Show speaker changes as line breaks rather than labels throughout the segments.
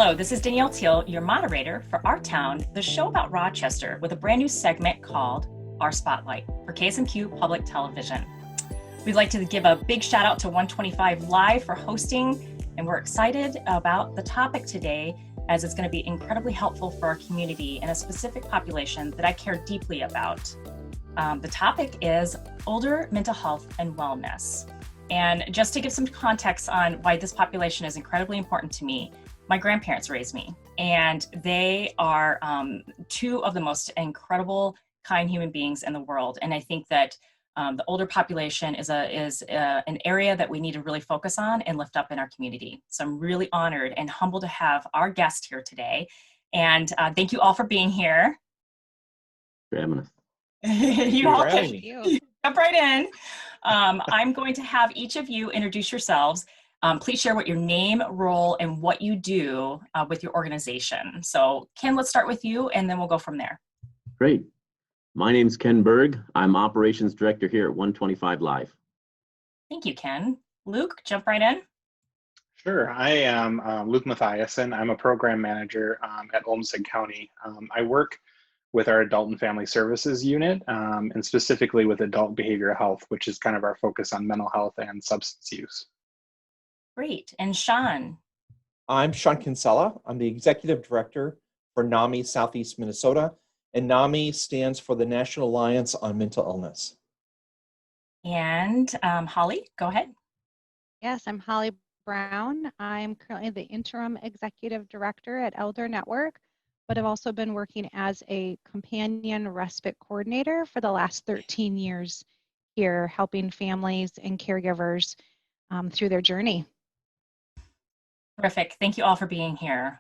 Hello, this is Danielle Teal, your moderator for Our Town, the show about Rochester, with a brand new segment called Our Spotlight for KSMQ Public Television. We'd like to give a big shout out to 125 Live for hosting, and we're excited about the topic today as it's going to be incredibly helpful for our community and a specific population that I care deeply about. The topic is older mental health and wellness. And just to give some context on why this population is incredibly important to me, my grandparents raised me, and they are two of the most incredible, kind human beings in the world. And I think that the older population is an area that we need to really focus on and lift up in our community. So I'm really honored and humbled to have our guest here today. And thank you all for being here.
For having us.
You all can jump right in. I'm going to have each of you introduce yourselves. Please share what your name, role, and what you do with your organization. So Ken, let's start with you, and then we'll go from there.
Great. My name's Ken Baerg. I'm Operations Director here at 125 Live.
Thank you, Ken. Luke, jump right in.
Sure. I am Luke Mattheisen. I'm a program manager at Olmsted County. I work with our adult and family services unit, and specifically with adult behavioral health, which is kind of our focus on mental health and substance use.
Great. And Sean?
I'm Sean Kinsella. I'm the Executive Director for NAMI Southeast Minnesota, and NAMI stands for the National Alliance on Mental Illness.
And Holly, go ahead.
Yes, I'm Holly Brown. I'm currently the Interim Executive Director at Elder Network, but I've also been working as a companion respite coordinator for the last 13 years here, helping families and caregivers through their journey.
Terrific. Thank you all for being here.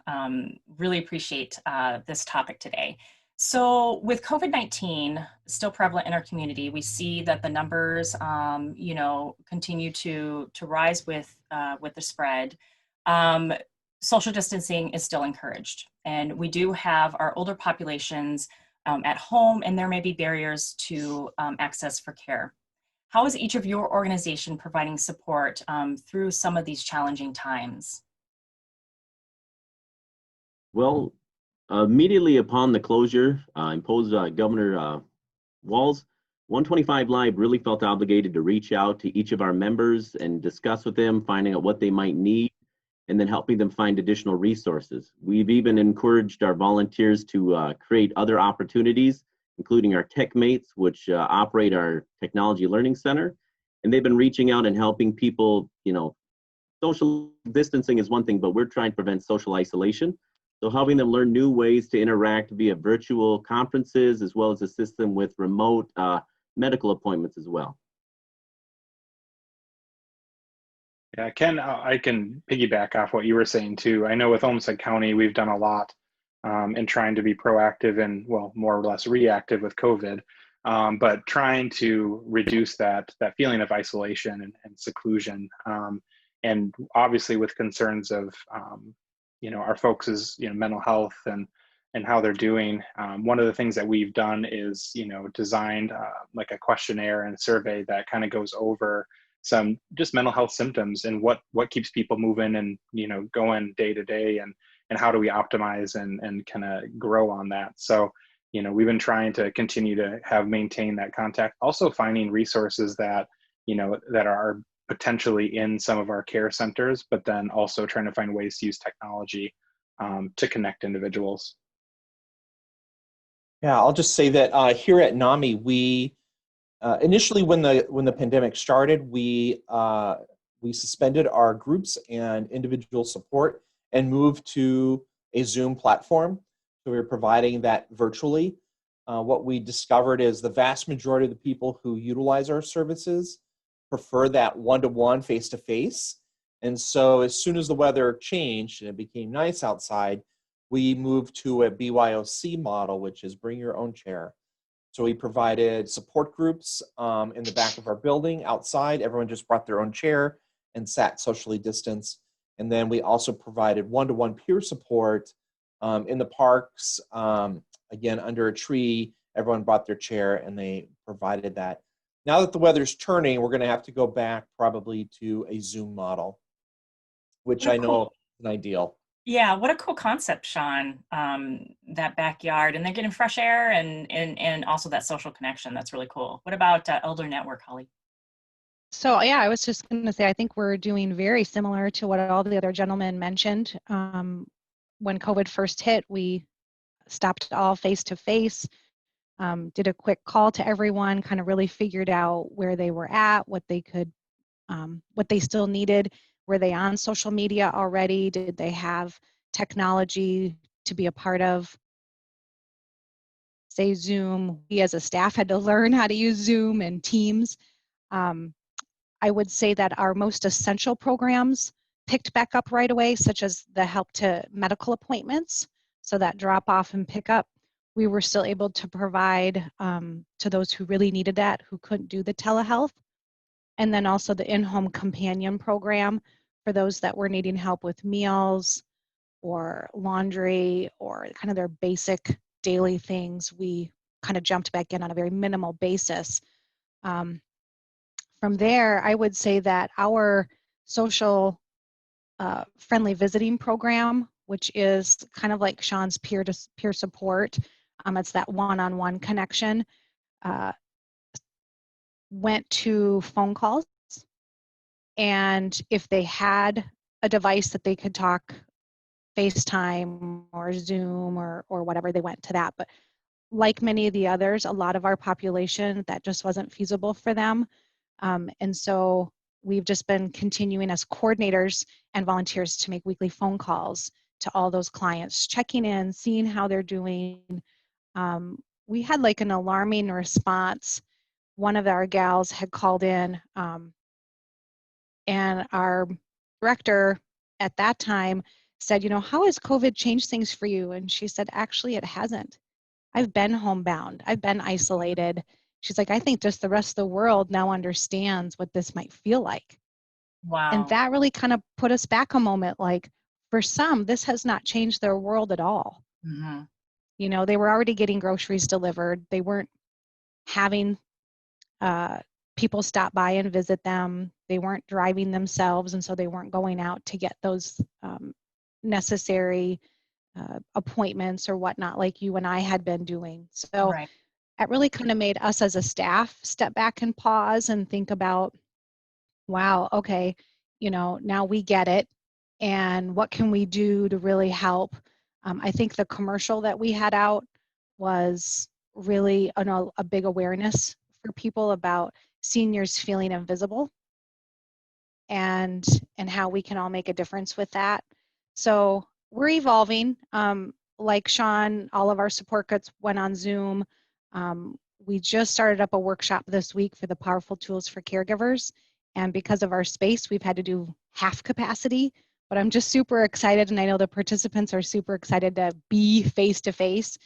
Really appreciate this topic today. So with COVID-19 still prevalent in our community, we see that the numbers, continue to rise with the spread. Social distancing is still encouraged, and we do have our older populations at home, and there may be barriers to access for care. How is each of your organization providing support through some of these challenging times?
Well, immediately upon the closure imposed Governor Walz, 125 Live really felt obligated to reach out to each of our members and discuss with them, finding out what they might need, and then helping them find additional resources. We've even encouraged our volunteers to create other opportunities, including our Tech Mates, which operate our Technology Learning Center. And they've been reaching out and helping people, social distancing is one thing, but we're trying to prevent social isolation. So helping them learn new ways to interact via virtual conferences, as well as assist them with remote medical appointments as well.
Yeah, Ken, I can piggyback off what you were saying too. I know with Olmsted County, we've done a lot in trying to be proactive and, well, more or less reactive with COVID, but trying to reduce that feeling of isolation and seclusion. And obviously with concerns of, our folks' mental health and how they're doing. One of the things that we've done is, designed like a questionnaire and survey that kind of goes over some just mental health symptoms and what keeps people moving and, going day to day, and how do we optimize and kind of grow on that. So, we've been trying to continue to maintain that contact, also finding resources that, that are potentially in some of our care centers, but then also trying to find ways to use technology to connect individuals.
Yeah, I'll just say that here at NAMI, we initially when the pandemic started, we suspended our groups and individual support and moved to a Zoom platform. So we were providing that virtually. What we discovered is the vast majority of the people who utilize our services prefer that one-to-one, face-to-face. And so as soon as the weather changed and it became nice outside, we moved to a BYOC model, which is bring your own chair. So we provided support groups in the back of our building outside. Everyone just brought their own chair and sat socially distanced. And then we also provided one-to-one peer support in the parks. Again, under a tree, everyone brought their chair and they provided that. Now that the weather's turning, we're going to have to go back probably to a Zoom model, which I know is an ideal.
Yeah, what a cool concept, Sean. That backyard, and they're getting fresh air and also that social connection. That's really cool. What about Elder Network, Holly?
So yeah, I was just going to say, I think we're doing very similar to what all the other gentlemen mentioned. When COVID first hit, we stopped all face to face, did a quick call to everyone, kind of really figured out where they were at, what they could, what they still needed. Were they on social media already? Did they have technology to be a part of, say, Zoom? We as a staff had to learn how to use Zoom and Teams. Um, I would say that our most essential programs picked back up right away, such as the help to medical appointments. So that drop off and pick up, we were still able to provide to those who really needed that, who couldn't do the telehealth. And then also the in-home companion program for those that were needing help with meals or laundry or kind of their basic daily things. We kind of jumped back in on a very minimal basis. From there, I would say that our social friendly visiting program, which is kind of like Sean's peer-to-peer support, it's that one-on-one connection, went to phone calls. And if they had a device that they could talk FaceTime or Zoom or whatever, they went to that. But like many of the others, a lot of our population, that just wasn't feasible for them. And so we've just been continuing as coordinators and volunteers to make weekly phone calls to all those clients, checking in, seeing how they're doing. We had like an alarming response. One of our gals had called in, and our director at that time said, how has COVID changed things for you? And she said, actually, it hasn't. I've been homebound. I've been isolated. She's like, I think just the rest of the world now understands what this might feel like. And
Wow.
that really kind of put us back a moment. Like, for some, this has not changed their world at all.
Mm-hmm.
They were already getting groceries delivered. They weren't having people stop by and visit them. They weren't driving themselves, and so they weren't going out to get those necessary appointments or whatnot like you and I had been doing. So
Right.
it really kind of made us as a staff step back and pause and think about, wow, okay, now we get it. And what can we do to really help? I think the commercial that we had out was really a big awareness for people about seniors feeling invisible and how we can all make a difference with that. So we're evolving. Like Sean, all of our support groups went on Zoom. We just started up a workshop this week for the powerful tools for caregivers. And because of our space, we've had to do half capacity, but I'm just super excited. And I know the participants are super excited to be face to face.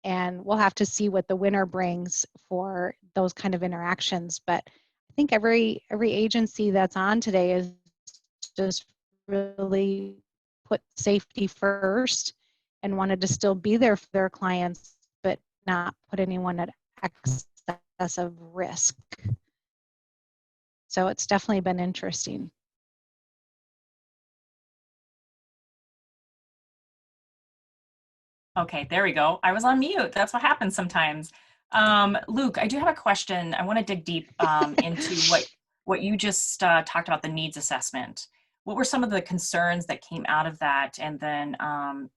And we'll have to see what the winter brings for those kind of interactions. But I think every agency that's on today is just really put safety first and wanted to still be there for their clients, but not put anyone at excessive risk. So it's definitely been interesting.
Okay, there we go. I was on mute. That's what happens sometimes. Luke, I do have a question. I want to dig deep into what you just talked about, the needs assessment. What were some of the concerns that came out of that? And then,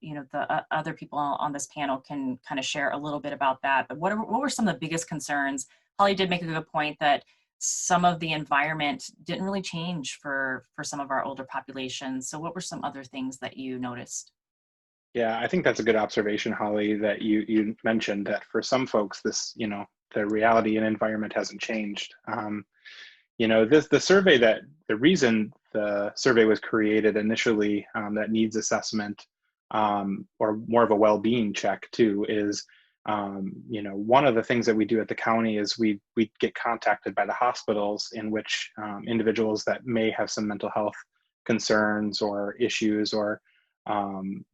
the other people on this panel can kind of share a little bit about that. But what were some of the biggest concerns? Holly did make a good point that some of the environment didn't really change for some of our older populations. So what were some other things that you noticed?
Yeah, I think that's a good observation, Holly, that you mentioned that for some folks, this, the reality and environment hasn't changed. The reason the survey was created initially, that needs assessment, or more of a well-being check too, is, one of the things that we do at the county is we get contacted by the hospitals in which individuals that may have some mental health concerns or issues, or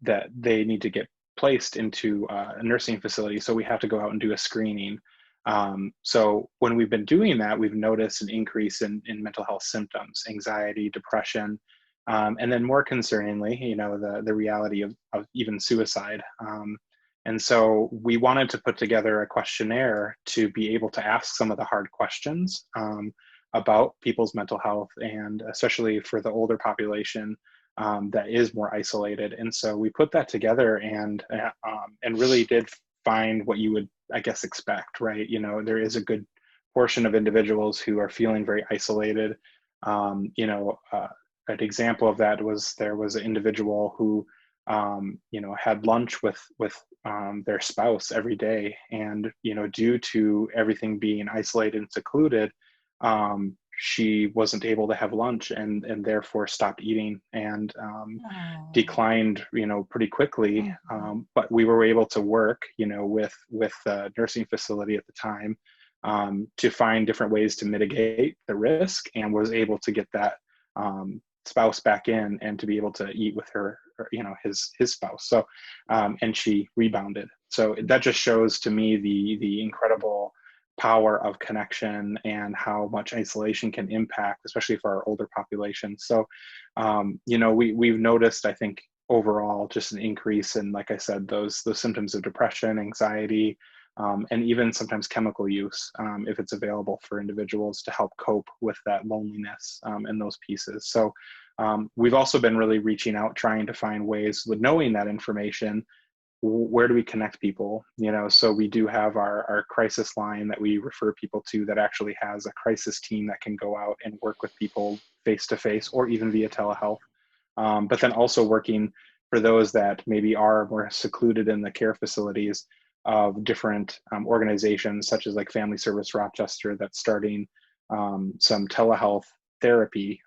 that they need to get placed into a nursing facility. So we have to go out and do a screening. So when we've been doing that, we've noticed an increase in mental health symptoms, anxiety, depression, And then more concerningly, the reality of even suicide. And so we wanted to put together a questionnaire to be able to ask some of the hard questions about people's mental health, and especially for the older population that is more isolated. And so we put that together and really did find what you would, I guess, expect, right? There is a good portion of individuals who are feeling very isolated. An example of that was there was an individual who had lunch with their spouse every day, and due to everything being isolated and secluded, she wasn't able to have lunch, and therefore stopped eating and declined pretty quickly. But we were able to work with the nursing facility at the time to find different ways to mitigate the risk, and was able to get that spouse back in and to be able to eat with her, his spouse. So and she rebounded. So that just shows to me the incredible power of connection and how much isolation can impact, especially for our older population. So we've noticed, I think, overall just an increase in, like I said, those symptoms of depression, anxiety, and even sometimes chemical use, if it's available for individuals to help cope with that loneliness and those pieces. So we've also been really reaching out, trying to find ways with knowing that information, where do we connect people? So we do have our crisis line that we refer people to, that actually has a crisis team that can go out and work with people face to face or even via telehealth. But then also working for those that maybe are more secluded in the care facilities of different organizations, such as like Family Service Rochester, that's starting some telehealth therapy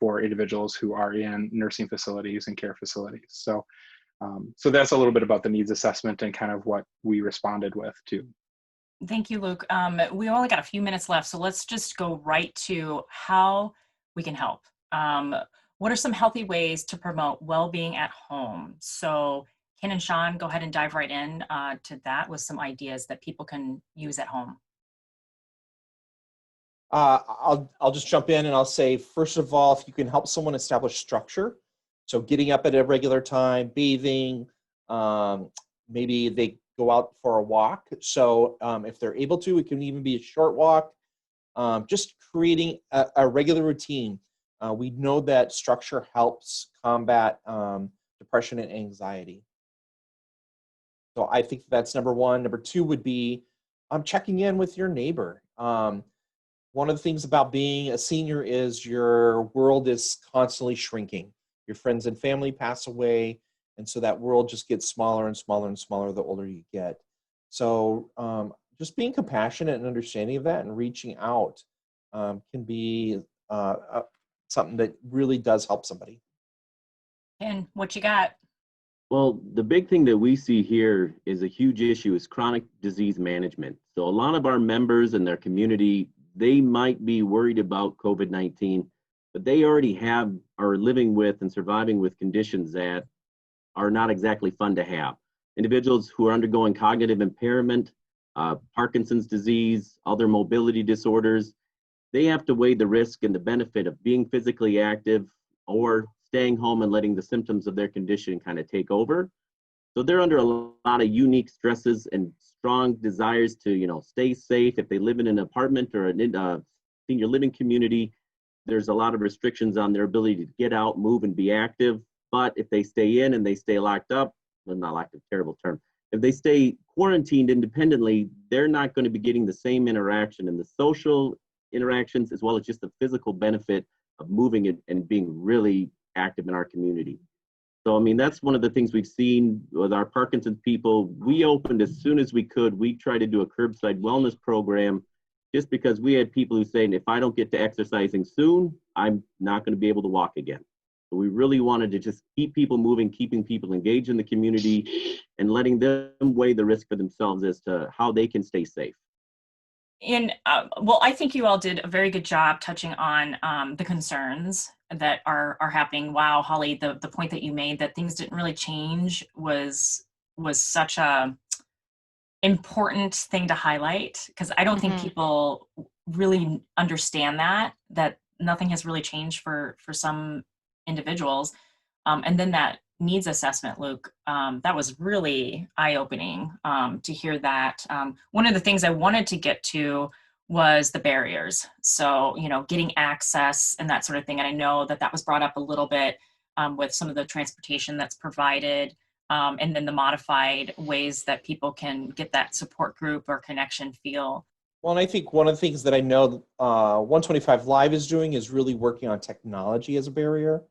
for individuals who are in nursing facilities and care facilities. So that's a little bit about the needs assessment and kind of what we responded with too.
Thank you, Luke. We only got a few minutes left, so let's just go right to how we can help. What are some healthy ways to promote well-being at home? So Ken and Sean, go ahead and dive right in to that with some ideas that people can use at home.
I'll just jump in and I'll say, first of all, if you can help someone establish structure, so getting up at a regular time, bathing, maybe they go out for a walk. So if they're able to, it can even be a short walk, just creating a regular routine. We know that structure helps combat depression and anxiety. So I think that's number one. Number two would be checking in with your neighbor. One of the things about being a senior is your world is constantly shrinking. Your friends and family pass away, and so that world just gets smaller and smaller and smaller the older you get. So just being compassionate and understanding of that and reaching out can be something that really does help somebody.
And what you got?
Well, the big thing that we see here is a huge issue is chronic disease management. So a lot of our members in their community, they might be worried about COVID-19, but they already are living with and surviving with conditions that are not exactly fun to have. Individuals who are undergoing cognitive impairment, Parkinson's disease, other mobility disorders, they have to weigh the risk and the benefit of being physically active or staying home and letting the symptoms of their condition kind of take over. So they're under a lot of unique stresses and strong desires to, stay safe. If they live in an apartment or a senior living community, there's a lot of restrictions on their ability to get out, move, and be active. But if they stay in and they stay locked up, well, not locked up, terrible term. If they stay quarantined independently, they're not going to be getting the same interaction and the social interactions, as well as just the physical benefit of moving and being really active in our community. So, that's one of the things we've seen with our Parkinson's people. We opened as soon as we could. We tried to do a curbside wellness program just because we had people who saying, if I don't get to exercising soon, I'm not going to be able to walk again. So we really wanted to just keep people moving, keeping people engaged in the community, and letting them weigh the risk for themselves as to how they can stay safe.
And well, I think you all did a very good job touching on the concerns that are happening. Wow, Holly, the point that you made that things didn't really change was such a important thing to highlight, because I don't think people really understand that nothing has really changed for some individuals. And then that needs assessment, Luke, that was really eye-opening to hear that. One of the things I wanted to get to was the barriers. So, getting access and that sort of thing. And I know that was brought up a little bit with some of the transportation that's provided, and then the modified ways that people can get that support group or connection feel.
Well, and I think one of the things that I know 125 Live is doing is really working on technology as a barrier.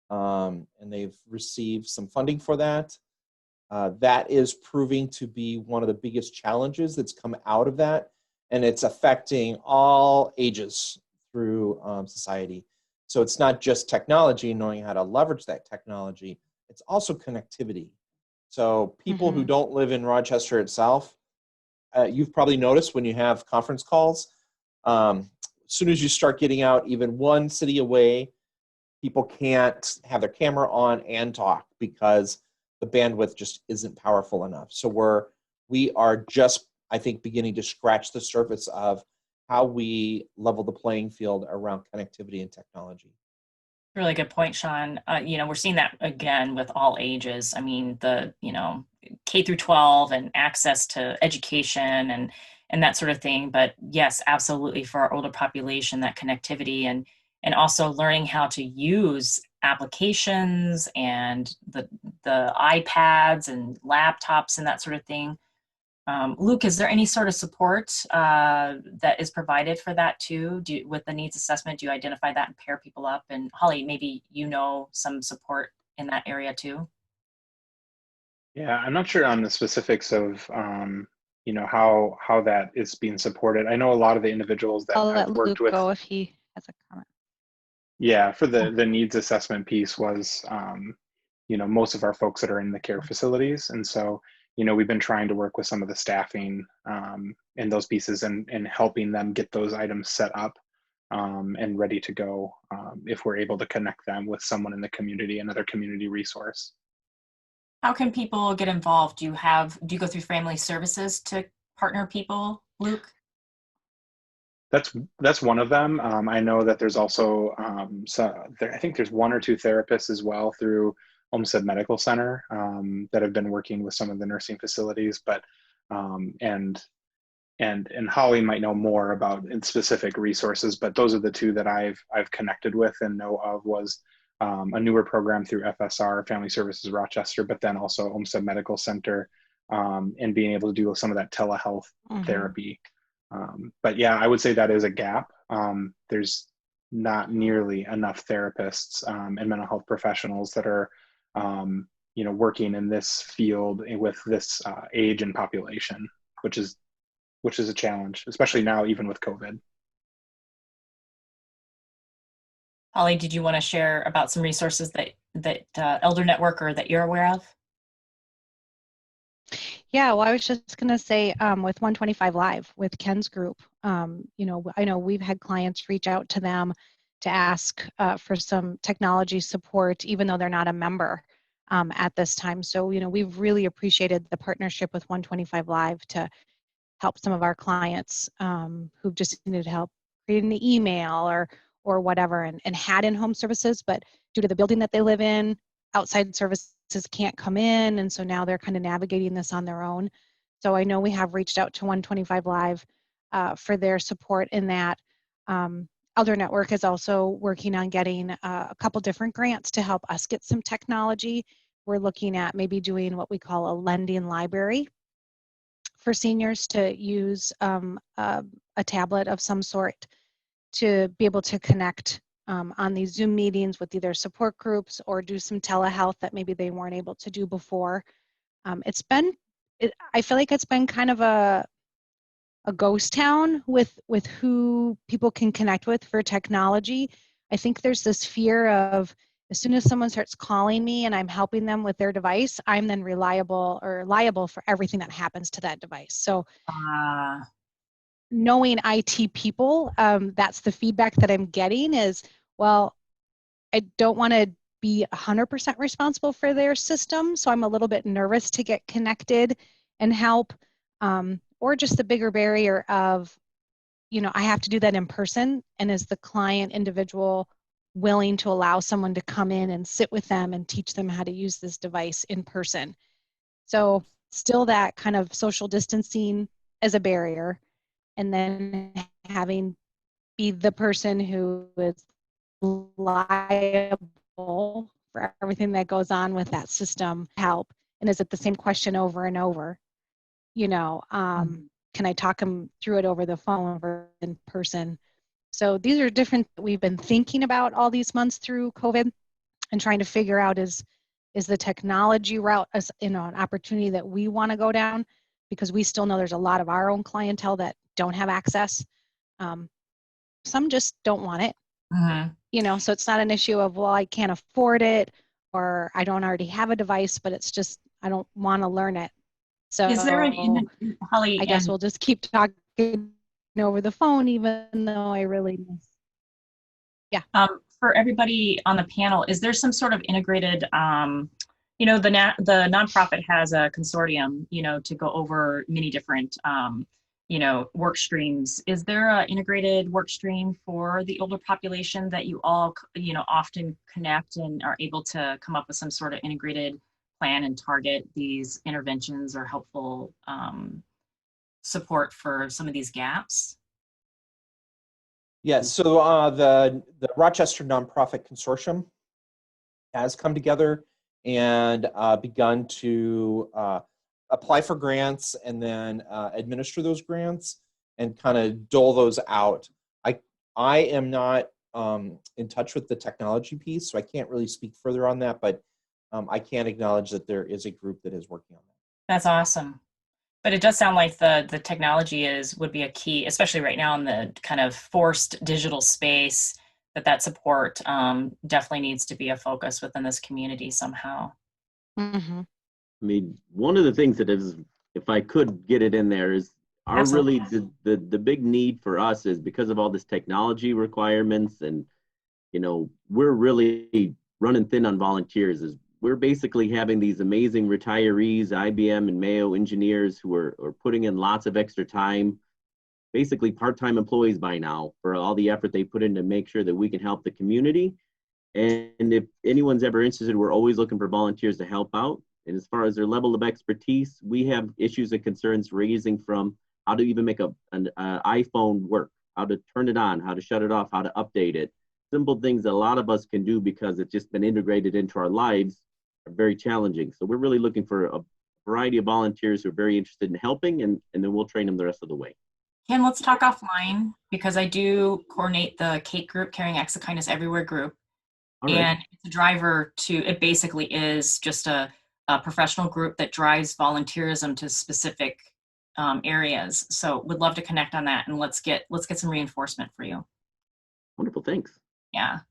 And they've received some funding for that. That is proving to be one of the biggest challenges that's come out of that. And it's affecting all ages through society. So it's not just technology, knowing how to leverage that technology, it's also connectivity. So people who don't live in Rochester itself, you've probably noticed when you have conference calls, as soon as you start getting out even one city away, people can't have their camera on and talk because the bandwidth just isn't powerful enough. So we are just, I think, beginning to scratch the surface of how we level the playing field around connectivity and technology.
Really good point, Sean. We're seeing that again with all ages. I mean, the K through 12 and access to education and that sort of thing. But yes, absolutely, for our older population, that connectivity and also learning how to use applications and the iPads and laptops and that sort of thing. Luke, is there any sort of support that is provided for that too? With the needs assessment, do you identify that and pair people up? And Holly, maybe some support in that area too?
Yeah, I'm not sure on the specifics of how that is being supported. I know a lot of the individuals that
I'll
I've
let
worked
Luke
with.
go if he has a comment.
Yeah, for the needs assessment piece was, most of our folks that are in the care facilities. And so, we've been trying to work with some of the staffing in those pieces and helping them get those items set up and ready to go if we're able to connect them with someone in the community, another community resource.
How can people get involved? Do you go through family services to partner people, Luke?
That's one of them. I know that there's also I think there's one or two therapists as well through Olmsted Medical Center that have been working with some of the nursing facilities. But and Holly might know more about specific resources. But those are the two that I've connected with and know of. Was a newer program through FSR, Family Services Rochester, but then also Olmsted Medical Center, and being able to do some of that telehealth therapy. But yeah, I would say that is a gap. There's not nearly enough therapists and mental health professionals that are, working in this field with this age and population, which is a challenge, especially now, even with COVID.
Holly, did you want to share about some resources that Elder Network or that you're aware of?
Yeah, well, I was just going to say with 125 Live, with Ken's group, I know we've had clients reach out to them to ask for some technology support, even though they're not a member at this time. So, we've really appreciated the partnership with 125 Live to help some of our clients who've just needed help creating an email or whatever and had in-home services, but due to the building that they live in, outside services can't come in, and so now they're kind of navigating this on their own. So I know we have reached out to 125 Live for their support in that. Elder Network is also working on getting a couple different grants to help us get some technology. We're looking at maybe doing what we call a lending library for seniors to use a tablet of some sort to be able to connect on these Zoom meetings with either support groups or do some telehealth that maybe they weren't able to do before. I feel like it's been kind of a ghost town with who people can connect with for technology. I think there's this fear of as soon as someone starts calling me and I'm helping them with their device, I'm then liable for everything that happens to that device. So knowing IT people, that's the feedback that I'm getting is, well, I don't want to be 100% responsible for their system, so I'm a little bit nervous to get connected and help, or just the bigger barrier of, I have to do that in person, and as the client individual willing to allow someone to come in and sit with them and teach them how to use this device in person. So still that kind of social distancing as a barrier, and then having be the person who is liable for everything that goes on with that system help. And is it the same question over and over? You know, can I talk them through it over the phone or in person? So these are different that we've been thinking about all these months through COVID and trying to figure out is the technology route an opportunity that we want to go down, because we still know there's a lot of our own clientele that don't have access. Some just don't want it. You know, so it's not an issue of, well, I can't afford it, or I don't already have a device, but it's just, I don't want to learn it. So
is there Holly,
I guess we'll just keep talking over the phone, even though I really miss. Yeah.
For everybody on the panel, is there some sort of integrated, you know, the nonprofit has a consortium, you know, to go over many different, you know, work streams. Is there an integrated work stream for the older population that you all, you know, often connect and are able to come up with some sort of integrated plan and target these interventions or helpful support for some of these gaps?
Yeah, so the Rochester Nonprofit Consortium has come together and begun to apply for grants and then administer those grants and kind of dole those out. I am not in touch with the technology piece, so I can't really speak further on that, but I can acknowledge that there is a group that is working on that.
That's awesome. But it does sound like the technology would be a key, especially right now in the kind of forced digital space, that support definitely needs to be a focus within this community somehow.
I mean, one of the things that is, if I could get it in there, is really the big need for us is because of all this technology requirements, and you know, we're really running thin on volunteers. Is we're basically having these amazing retirees, IBM and Mayo engineers who are putting in lots of extra time, basically part-time employees by now, for all the effort they put in to make sure that we can help the community. And if anyone's ever interested, we're always looking for volunteers to help out. And as far as their level of expertise, we have issues and concerns raising from how to even make an iPhone work, how to turn it on, how to shut it off, how to update it. Simple things that a lot of us can do because it's just been integrated into our lives are very challenging. So we're really looking for a variety of volunteers who are very interested in helping, and then we'll train them the rest of the way.
Ken, let's talk offline, because I do coordinate the CATE group, Carrying Acts of Kindness Everywhere group. And it's a driver it basically is just a professional group that drives volunteerism to specific areas. So would love to connect on that, and let's get some reinforcement for you.
Wonderful, thanks.
Yeah.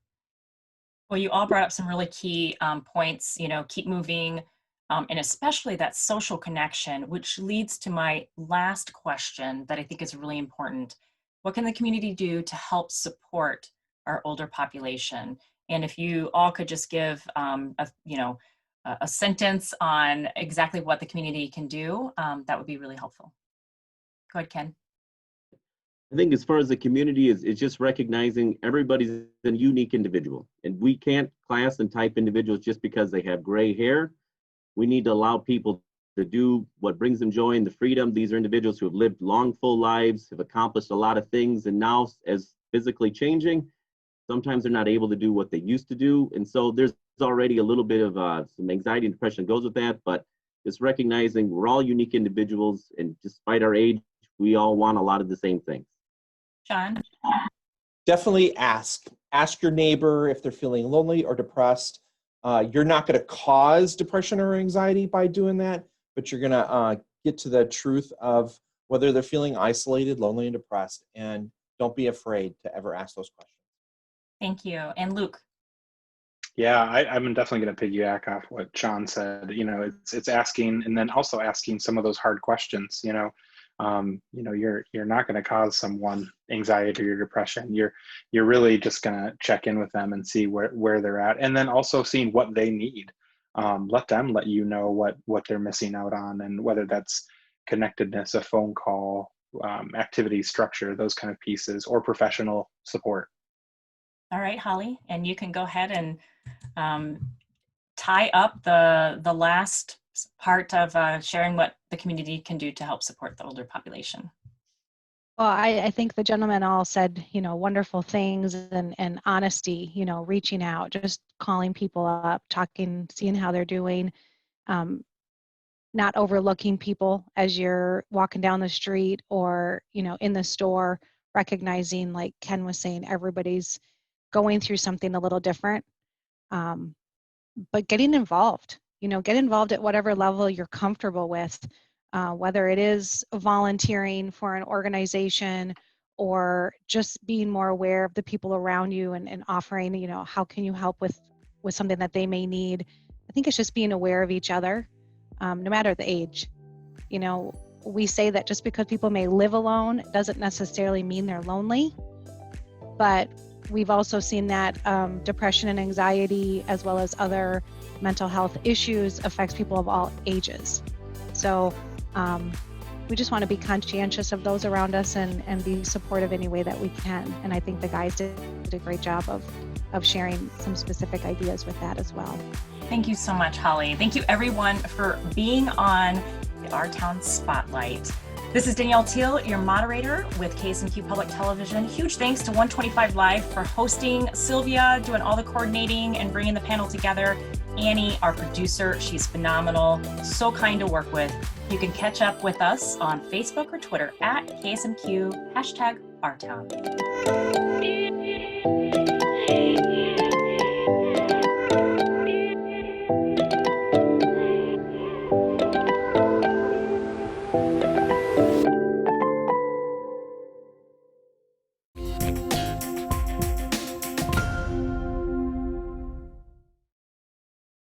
Well, you all brought up some really key points, you know, keep moving, and especially that social connection, which leads to my last question that I think is really important. What can the community do to help support our older population? And if you all could just give a sentence on exactly what the community can do, that would be really helpful. Go ahead, Ken.
I think as far as the community is just recognizing everybody's a unique individual, and we can't class and type individuals just because they have gray hair. We need to allow people to do what brings them joy and the freedom. These are individuals who have lived long, full lives, have accomplished a lot of things, and now as physically changing, sometimes they're not able to do what they used to do. And so there's already a little bit of some anxiety and depression that goes with that, but just recognizing we're all unique individuals, and despite our age, we all want a lot of the same things.
Sean?
Definitely ask your neighbor if they're feeling lonely or depressed. You're not going to cause depression or anxiety by doing that, but you're going to get to the truth of whether they're feeling isolated, lonely, and depressed. And don't be afraid to ever ask those questions.
Thank you. And Luke?
Yeah, I'm definitely going to piggyback off what Sean said. You know, it's asking, and then also asking some of those hard questions. You know, you're not going to cause someone anxiety or depression. You're really just going to check in with them and see where they're at, and then also seeing what they need. Let them let you know what they're missing out on, and whether that's connectedness, a phone call, activity structure, those kind of pieces, or professional support.
All right, Holly, and you can go ahead and tie up the last part of sharing what the community can do to help support the older population.
Well, I think the gentlemen all said, wonderful things and honesty, reaching out, just calling people up, talking, seeing how they're doing, not overlooking people as you're walking down the street or, in the store, recognizing, like Ken was saying, everybody's going through something a little different. But getting involved, get involved at whatever level you're comfortable with, whether it is volunteering for an organization or just being more aware of the people around you and offering, how can you help with something that they may need. I think it's just being aware of each other, no matter the age. We say that just because people may live alone doesn't necessarily mean they're lonely, but we've also seen that depression and anxiety, as well as other mental health issues, affects people of all ages. So we just want to be conscientious of those around us and be supportive any way that we can. And I think the guys did a great job of sharing some specific ideas with that as well.
Thank you so much, Holly. Thank you everyone for being on the Our Town Spotlight. This is Danielle Teal, your moderator with KSMQ Public Television. Huge thanks to 125 Live for hosting, Sylvia doing all the coordinating and bringing the panel together, Annie, our producer, she's phenomenal, so kind to work with. You can catch up with us on Facebook or Twitter at KSMQ #OurTown.